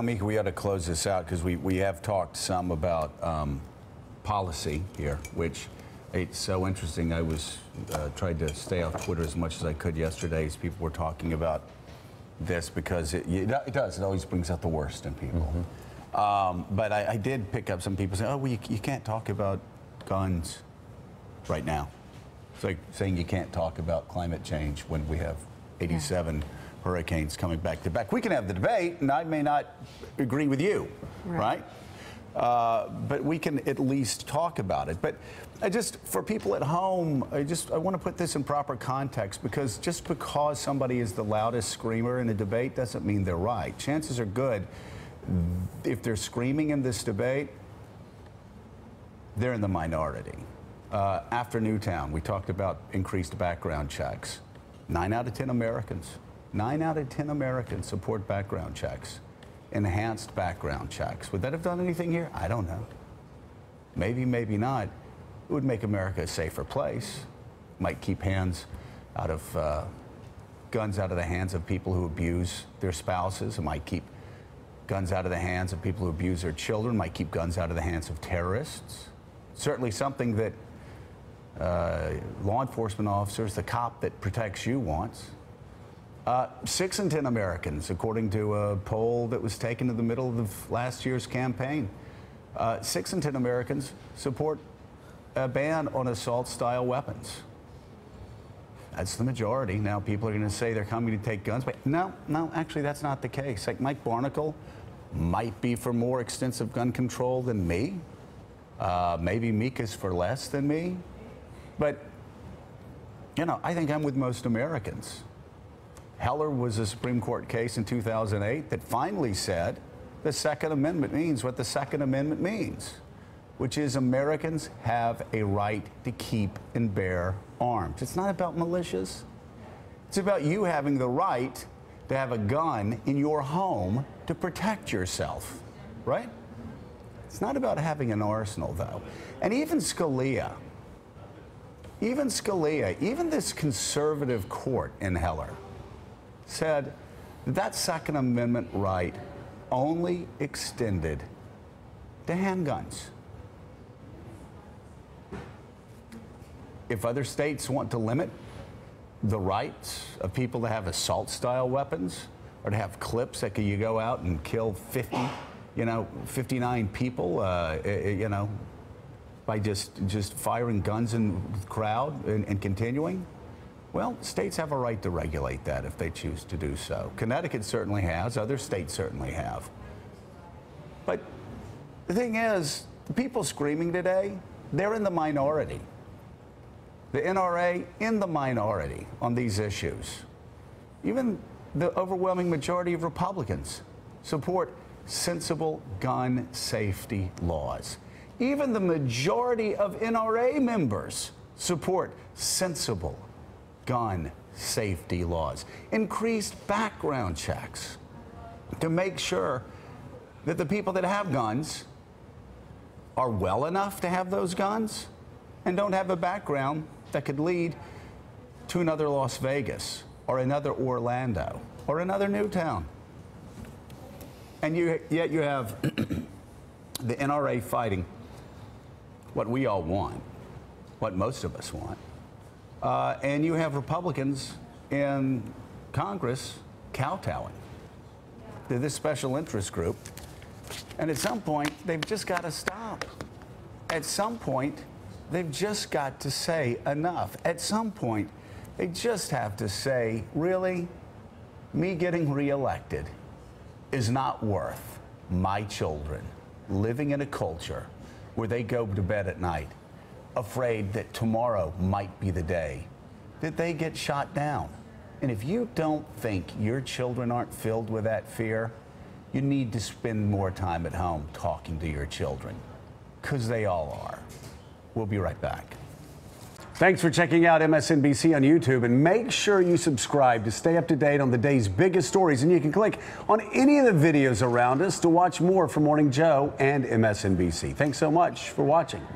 Mika, we ought to close this out because we have talked some about policy here, which it's so interesting. I was tried to stay off Twitter as much as I could yesterday as people were talking about this because it does. It always brings out the worst in people. But I did pick up some people saying, oh, well, you can't talk about guns right now. It's like saying you can't talk about climate change when we have 87 hurricanes coming back to back. We can have the debate, and I may not agree with you, right? But we can at least talk about it. But for people at home, I want to put this in proper context, because just because somebody is the loudest screamer in a debate doesn't mean they're right. Chances are good, if they're screaming in this debate, they're in the minority. After Newtown, we talked about increased background checks. 9 out of 10 Americans. 9 out of 10 Americans support background checks, enhanced background checks. Would that have done anything here? I don't know. Maybe, maybe not. It would make America a safer place. Might keep guns out of the hands of people who abuse their spouses. It might keep guns out of the hands of people who abuse their children. Might keep guns out of the hands of terrorists. Certainly something that law enforcement officers, the cop that protects you, wants. 6 in 10 Americans, according to a poll that was taken in the middle of last year's campaign, 6 in 10 Americans support a ban on assault-style weapons. That's the majority. Now people are going to say they're coming to take guns, but no, actually that's not the case. Like Mike Barnacle might be for more extensive gun control than me. Maybe Mika's for less than me. But, you know, I think I'm with most Americans. Heller was a Supreme Court case in 2008 that finally said the Second Amendment means what the Second Amendment means, which is Americans have a right to keep and bear arms. It's not about militias. It's about you having the right to have a gun in your home to protect yourself, right? It's not about having an arsenal, though. And even Scalia, even this conservative court in Heller, said that Second Amendment right only extended to handguns. If other states want to limit the rights of people to have assault-style weapons or to have clips that you go out and kill 59 people, by just firing guns in the crowd and continuing, well, states have a right to regulate that if they choose to do so. Connecticut certainly has. Other states certainly have. But the thing is, the people screaming today, they're in the minority. The NRA in the minority on these issues. Even the overwhelming majority of Republicans support sensible gun safety laws. Even the majority of NRA members support sensible gun safety laws. Increased background checks to make sure that the people that have guns are well enough to have those guns and don't have a background that could lead to another Las Vegas or another Orlando or another Newtown. And yet you have the NRA fighting what we all want, what most of us want. And you have Republicans in Congress kowtowing to this special interest group. And at some point, they've just got to stop. At some point, they've just got to say enough. At some point, they just have to say, really, me getting reelected is not worth my children living in a culture where they go to bed at night afraid that tomorrow might be the day that they get shot down. And if you don't think your children aren't filled with that fear, you need to spend more time at home talking to your children, because they all are. We'll be right back. Thanks for checking out MSNBC on YouTube, and make sure you subscribe to stay up to date on the day's biggest stories. And you can click on any of the videos around us to watch more from Morning Joe and MSNBC. Thanks so much for watching.